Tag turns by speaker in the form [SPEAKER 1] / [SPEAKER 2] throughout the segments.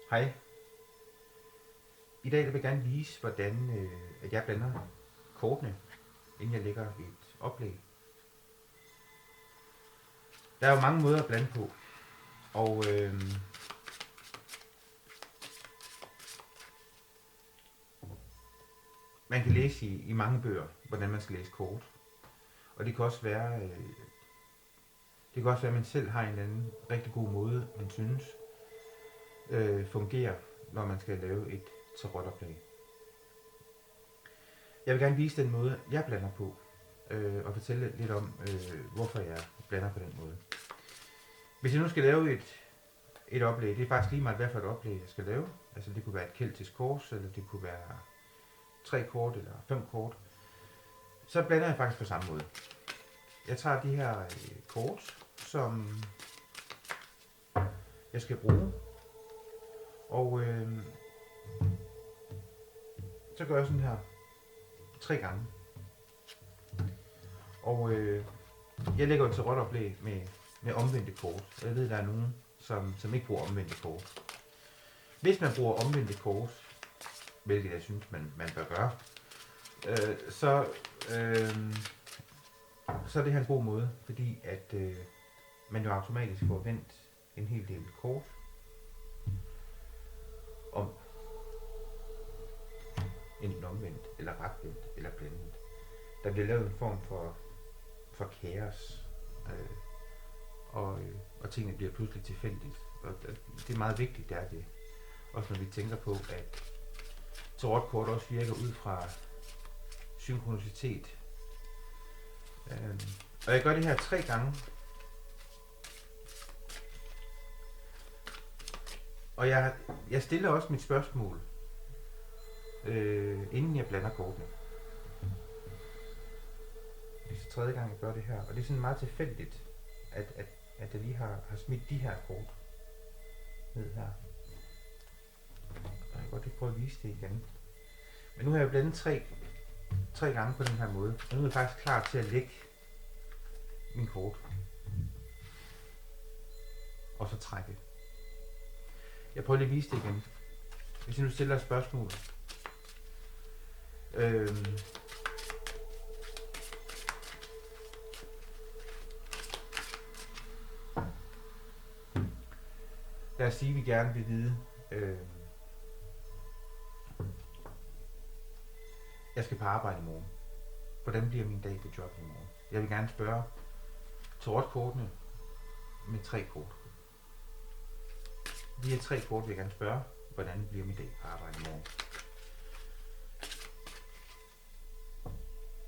[SPEAKER 1] Hej. I dag vil jeg gerne vise, hvordan at jeg blander kortene, inden jeg lægger et oplæg. Der er jo mange måder at blande på, og man kan læse i mange bøger, hvordan man skal læse kort. Og det kan også være, at man selv har en eller anden rigtig god måde, man synes fungerer, når man skal lave et tarotoplæg. Jeg vil gerne vise den måde, jeg blander på, og fortælle lidt om, hvorfor jeg blander på den måde. Hvis jeg nu skal lave et oplæg, det er faktisk lige meget, hvad for et oplæg jeg skal lave. Altså det kunne være et keltisk kors, eller det kunne være 3 kort eller 5 kort. Så blander jeg faktisk på samme måde. Jeg tager de her kort, som jeg skal bruge, og så gør jeg sådan her 3 gange. Og jeg lægger et tarotoplæg med omvendte kort. Jeg ved, der er nogen, som ikke bruger omvendte kort. Hvis man bruger omvendte kort, hvilket jeg synes, man bør gøre, så er det her en god måde, fordi at man jo automatisk får vendt en hel del kort om enten omvendt, eller retvendt, eller blandet. Der bliver lavet en form for kaos, og tingene bliver pludselig tilfældigt. Og det er meget vigtigt, det er det. Også når vi tænker på, at tarotkort også virker ud fra synkronicitet. Og jeg gør det her 3 gange. Og jeg stiller også mit spørgsmål, inden jeg blander kortene. Det er 3. gang, jeg gør det her. Og det er sådan meget tilfældigt, at jeg lige har smidt de her kort ned her. Og jeg kan godt lige prøve at vise det igen. Men nu har jeg blandet 3 gange på den her måde. Og nu er jeg faktisk klar til at lægge min kort. Og så trække. Jeg prøver lige at vise det igen. Hvis jeg nu stiller et spørgsmål. Lad os sige, at vi gerne vil vide, jeg skal på arbejde i morgen. Hvordan bliver min dag på job i morgen? Jeg vil gerne spørge tarotkortene med 3 kort. De her 3 kort vil jeg gerne spørge, hvordan bliver min dag på arbejde i morgen?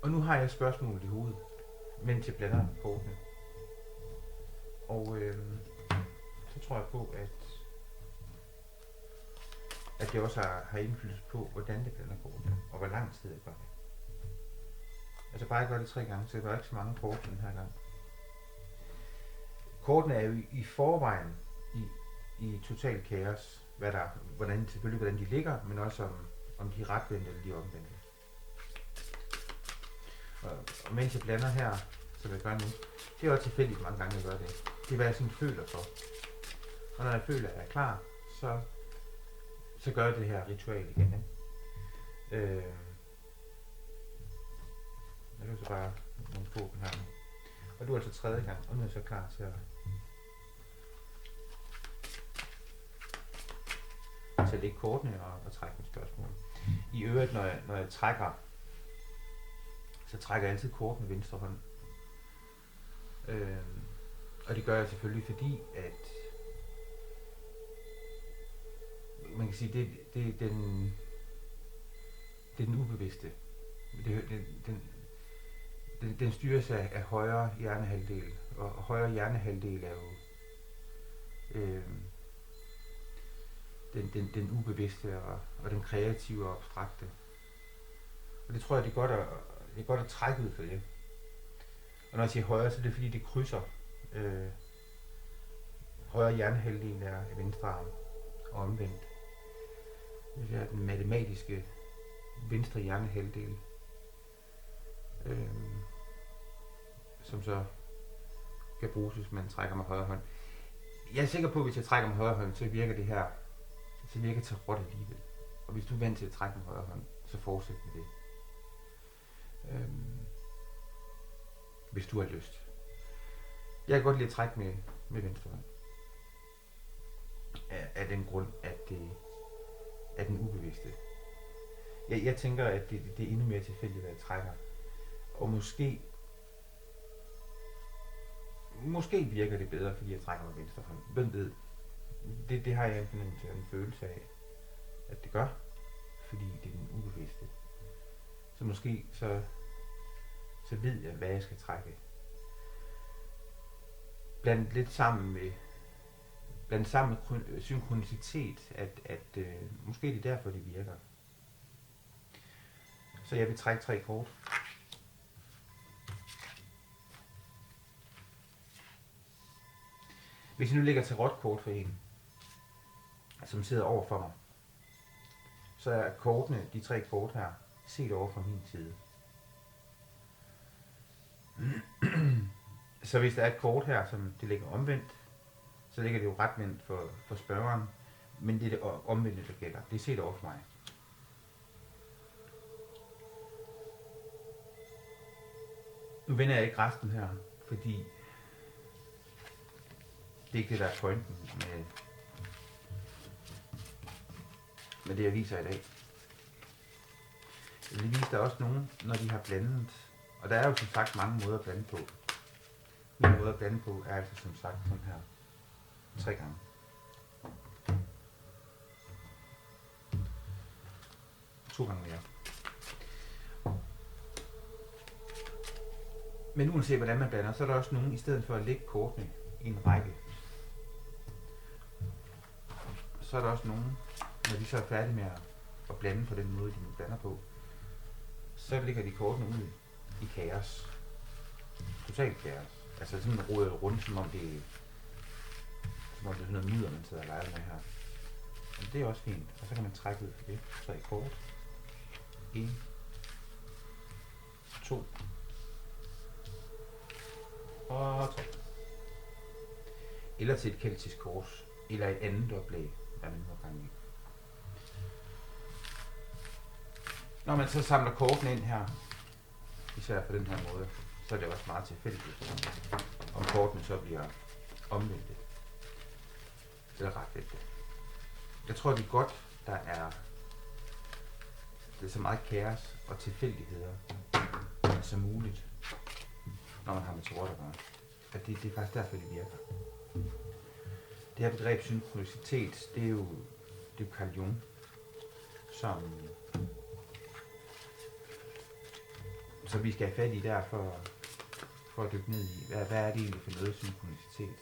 [SPEAKER 1] Og nu har jeg spørgsmålet i hovedet, mens jeg blander kortene. Og så tror jeg på, at det også har indflydelse på, hvordan det blander kortene, og hvor lang tid jeg gør det. Altså bare jeg gør det 3 gange, så jeg gør ikke så mange kort den her gang. Kortene er jo i forvejen i total kaos, selvfølgelig hvordan de ligger, men også om de er retvendte eller de er omvendte. Og mens jeg blander her, som jeg gør nu, det er også tilfældigt mange gange, jeg gør det. Det er, hvad jeg sådan føler for. Og når jeg føler, at jeg er klar, så gør jeg det her ritual igen. Jeg kan så bare nogle på den her nu. Og du er altså 3. gang, og nu er jeg så klar til at lægge kortene og trække mit spørgsmål. I øvrigt, når jeg trækker, så trækker jeg altid kort med venstre hånd. Og det gør jeg selvfølgelig, fordi at man kan sige, det er den ubevidste. Den styres af højre hjernehalvdel, og højre hjernehalvdel er jo den ubevidste og den kreative og abstrakte. Og det tror jeg, det er godt at trække ud for det. Og når jeg siger højre, så er det fordi, det krydser. Højre hjernehalvdel er i venstre arm og omvendt. Det er den matematiske venstre hjernehalvdel, som så kan bruges, hvis man trækker med højre hånd. Jeg er sikker på, at hvis jeg trækker med højre hånd, så virker det her så virker tarot alligevel. Og hvis du er vant til at trække med højre hånd, så fortsæt med det. Hvis du har lyst. Jeg kan godt lide at trække med venstre hånd. Af den grund, at det er den ubevidste. Jeg tænker, at det er endnu mere tilfældigt, hvad jeg trækker. Og måske virker det bedre, fordi jeg trækker med venstre hånd. Hvem ved? Det har jeg en følelse af, at det gør. Fordi det er den ubevidste. Så måske så ved jeg, hvad jeg skal trække. Blandt lidt sammen med synkronicitet, at måske det er derfor, det virker. Så jeg vil trække 3 kort. Hvis jeg nu lægger tarotkort for en, som sidder over for mig, så er kortene, de 3 kort her, set over fra min side. Så hvis der er et kort her, som det ligger omvendt, så ligger det jo retvendt for spørgeren, men det er det omvendte, der gælder. Det er set over for mig. Nu vender jeg ikke resten her, fordi det er ikke det, der er pointen med det, jeg viser i dag. Jeg vil vise dig også nogen, når de har blandet. Og der er jo som sagt mange måder at blande på. Min måde at blande på er altså som sagt sådan her 3 gange. To gange mere. Men uanset hvordan man blander, så er der også nogen, i stedet for at lægge kortene i en række, så er der også nogen, når de så er færdige med at blande på den måde, de blander på, så ligger de kortene ud i kaos. Totalt kaos. Altså sådan rodet rundt, som om det er sådan noget mudder, man sidder og leger med her. Men det er også fint. Og så kan man trække ud for det. 3 kort. 1, 2 og 3. Eller til et keltisk kors. Eller et andet oplæg, hvad man nu gang i. Når man så samler kortene ind her, især på den her måde, så er det også meget tilfældigt, om kortene så bliver omvendt. Eller retvendt. Jeg tror, det er godt, det er så meget kaos og tilfældigheder som muligt, når man har med tarot at gøre. At det er faktisk derfor, det virker. Det her begreb synkronicitet, det er jo Carl Jung, som vi skal have fat i der for at dykke ned i. Hvad er det egentlig for noget synkronicitet?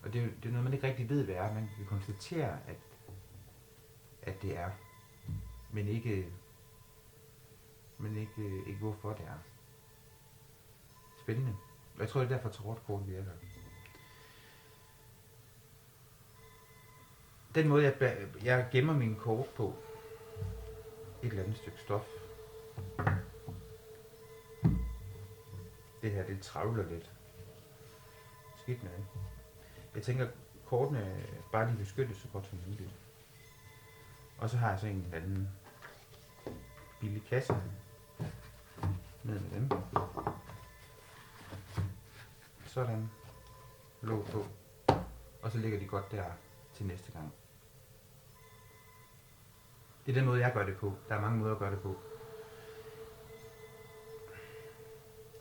[SPEAKER 1] Og det er noget, man ikke rigtig ved, hvad er. Man kan konstatere, at det er, men ikke hvorfor det er. Spændende. Jeg tror, det er derfor, tarotkort virker. Den måde, jeg gemmer mine kort på, et eller andet stykke stof. Det her, det travler lidt. Skidt med det. Jeg tænker, kortene bare lige beskyttes så godt som muligt. Og så har jeg så en eller anden billig kasse ned med dem. Sådan. Låg på. Og så ligger de godt der til næste gang. Det er den måde, jeg gør det på. Der er mange måder at gøre det på.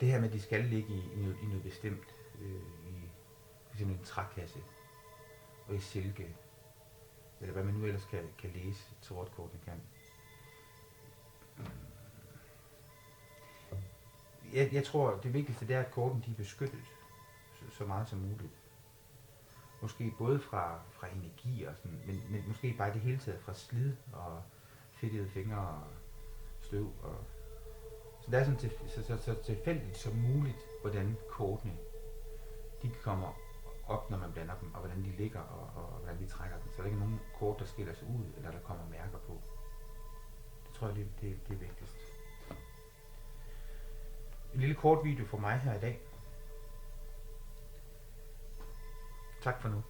[SPEAKER 1] Det her med, at de skal ligge i noget bestemt. I f.eks. en trækasse. Og i silke. Eller hvad man nu ellers kan læse, tarotkortene kan. Jeg tror, det vigtigste det er, at kortene de er beskyttet så meget som muligt. Måske både fra energi og sådan, men måske bare det hele taget fra slid og fedtede fingre og støv. Så det er sådan så tilfældigt som muligt, hvordan kortene de kommer op, når man blander dem, og hvordan de ligger, og hvordan vi trækker dem. Så der er ikke nogen kort, der skiller sig ud, eller der kommer mærker på. Det tror jeg, det er vigtigst. En lille kort video for mig her i dag. Tak for nu.